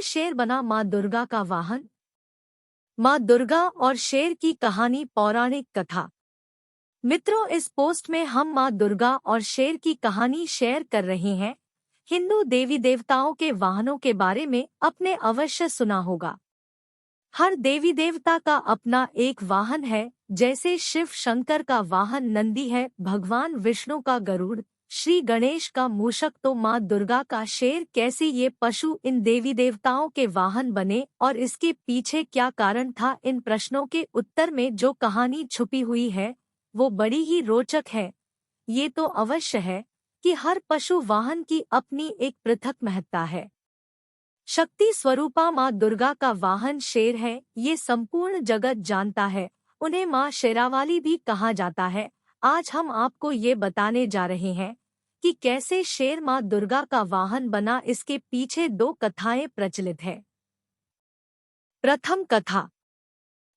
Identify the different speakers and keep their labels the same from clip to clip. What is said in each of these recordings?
Speaker 1: शेर बना माँ दुर्गा का वाहन? माँ दुर्गा और शेर की कहानी पौराणिक कथा। मित्रों, इस पोस्ट में हम माँ दुर्गा और शेर की कहानी शेयर कर रहे हैं। हिंदू देवी देवताओं के वाहनों के बारे में आपने अवश्य सुना होगा। हर देवी देवता का अपना एक वाहन है। जैसे शिव शंकर का वाहन नंदी है, भगवान विष्णु का गरुड़, श्री गणेश का मूषक, तो माँ दुर्गा का शेर। कैसे ये पशु इन देवी देवताओं के वाहन बने और इसके पीछे क्या कारण था? इन प्रश्नों के उत्तर में जो कहानी छुपी हुई है वो बड़ी ही रोचक है। ये तो अवश्य है कि हर पशु वाहन की अपनी एक पृथक महत्ता है। शक्ति स्वरूपा माँ दुर्गा का वाहन शेर है, ये संपूर्ण जगत जानता है। उन्हें माँ शेरावाली भी कहा जाता है। आज हम आपको ये बताने जा रहे हैं कि कैसे शेर माँ दुर्गा का वाहन बना। इसके पीछे दो कथाएं प्रचलित है। प्रथम कथा।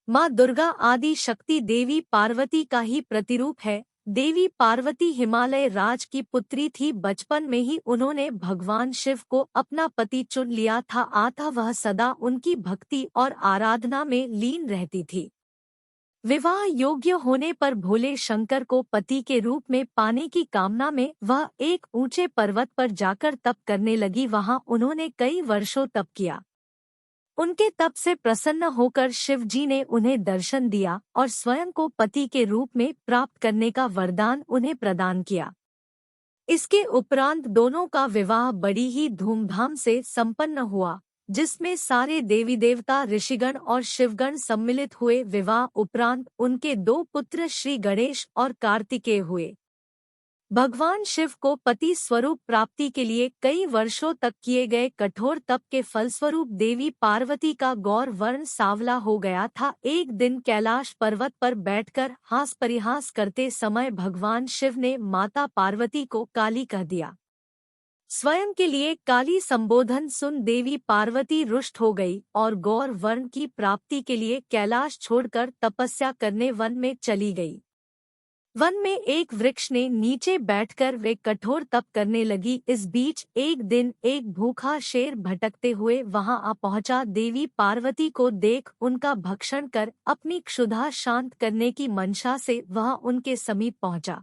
Speaker 1: माँ दुर्गा आदि शक्ति देवी पार्वती का ही प्रतिरूप है। देवी पार्वती हिमालय राज की पुत्री थी। बचपन में ही उन्होंने भगवान शिव को अपना पति चुन लिया था, अतः वह सदा उनकी भक्ति और आराधना में लीन रहती थी। विवाह योग्य होने पर भोले शंकर को पति के रूप में पाने की कामना में वह एक ऊंचे पर्वत पर जाकर तप करने लगी। वहां उन्होंने कई वर्षों तप किया। उनके तप से प्रसन्न होकर शिव जी ने उन्हें दर्शन दिया और स्वयं को पति के रूप में प्राप्त करने का वरदान उन्हें प्रदान किया। इसके उपरांत दोनों का विवाह बड़ी ही धूमधाम से संपन्न हुआ, जिसमें सारे देवी देवता, ऋषिगण और शिवगण सम्मिलित हुए। विवाह उपरांत उनके दो पुत्र श्री गणेश और कार्तिकेय हुए। भगवान शिव को पति स्वरूप प्राप्ति के लिए कई वर्षों तक किए गए कठोर तप के फलस्वरूप देवी पार्वती का गौर वर्ण सांवला हो गया था। एक दिन कैलाश पर्वत पर बैठकर हास परिहास करते समय भगवान शिव ने माता पार्वती को काली कह दिया। स्वयं के लिए काली संबोधन सुन देवी पार्वती रुष्ट हो गई और गौर वर्ण की प्राप्ति के लिए कैलाश छोड़कर तपस्या करने वन में चली गई। वन में एक वृक्ष ने नीचे बैठकर वे कठोर तप करने लगी। इस बीच एक दिन एक भूखा शेर भटकते हुए वहां आ पहुंचा। देवी पार्वती को देख उनका भक्षण कर अपनी क्षुधा शांत करने की मंशा से वह उनके समीप पहुंचा,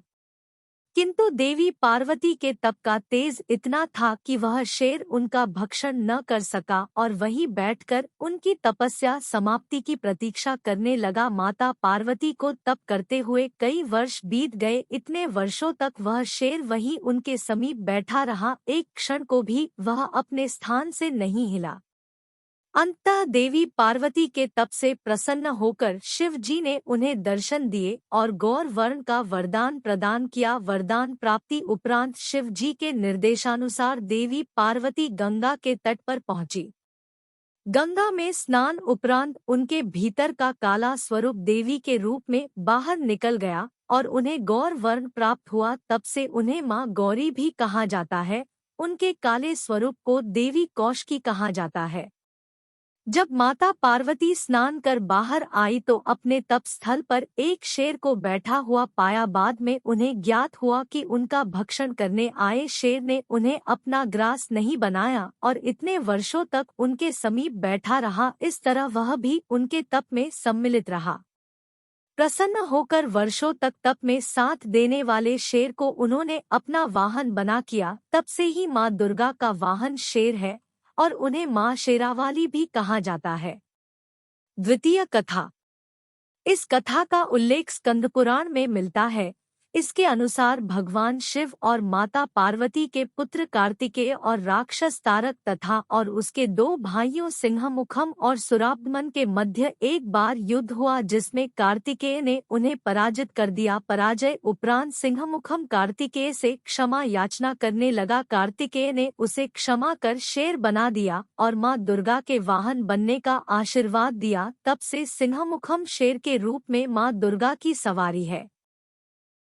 Speaker 1: किंतु देवी पार्वती के तप का तेज इतना था कि वह शेर उनका भक्षण न कर सका और वहीं बैठकर उनकी तपस्या समाप्ति की प्रतीक्षा करने लगा। माता पार्वती को तप करते हुए कई वर्ष बीत गए। इतने वर्षों तक वह शेर वहीं उनके समीप बैठा रहा, एक क्षण को भी वह अपने स्थान से नहीं हिला। अंततः देवी पार्वती के तप से प्रसन्न होकर शिव जी ने उन्हें दर्शन दिए और गौर वर्ण का वरदान प्रदान किया। वरदान प्राप्ति उपरांत शिव जी के निर्देशानुसार देवी पार्वती गंगा के तट पर पहुंची। गंगा में स्नान उपरांत उनके भीतर का काला स्वरूप देवी के रूप में बाहर निकल गया और उन्हें गौर वर्ण प्राप्त हुआ। तब से उन्हें माँ गौरी भी कहा जाता है। उनके काले स्वरूप को देवी कौशिकी कहा जाता है। जब माता पार्वती स्नान कर बाहर आई तो अपने तप स्थल पर एक शेर को बैठा हुआ पाया। बाद में उन्हें ज्ञात हुआ कि उनका भक्षण करने आए शेर ने उन्हें अपना ग्रास नहीं बनाया और इतने वर्षों तक उनके समीप बैठा रहा। इस तरह वह भी उनके तप में सम्मिलित रहा। प्रसन्न होकर वर्षों तक तप में साथ देने वाले शेर को उन्होंने अपना वाहन बना किया। तब से ही माँ दुर्गा का वाहन शेर है और उन्हें माँ शेरावाली भी कहा जाता है। द्वितीय कथा। इस कथा का उल्लेख स्कंद पुराण में मिलता है। इसके अनुसार भगवान शिव और माता पार्वती के पुत्र कार्तिकेय और राक्षस तारक तथा और उसके दो भाइयों सिंहमुखम और सुराब्दमन के मध्य एक बार युद्ध हुआ, जिसमें कार्तिकेय ने उन्हें पराजित कर दिया। पराजय उपरांत सिंहमुखम कार्तिकेय से क्षमा याचना करने लगा। कार्तिकेय ने उसे क्षमा कर शेर बना दिया और माँ दुर्गा के वाहन बनने का आशीर्वाद दिया। तब से सिंहमुखम शेर के रूप में माँ दुर्गा की सवारी है।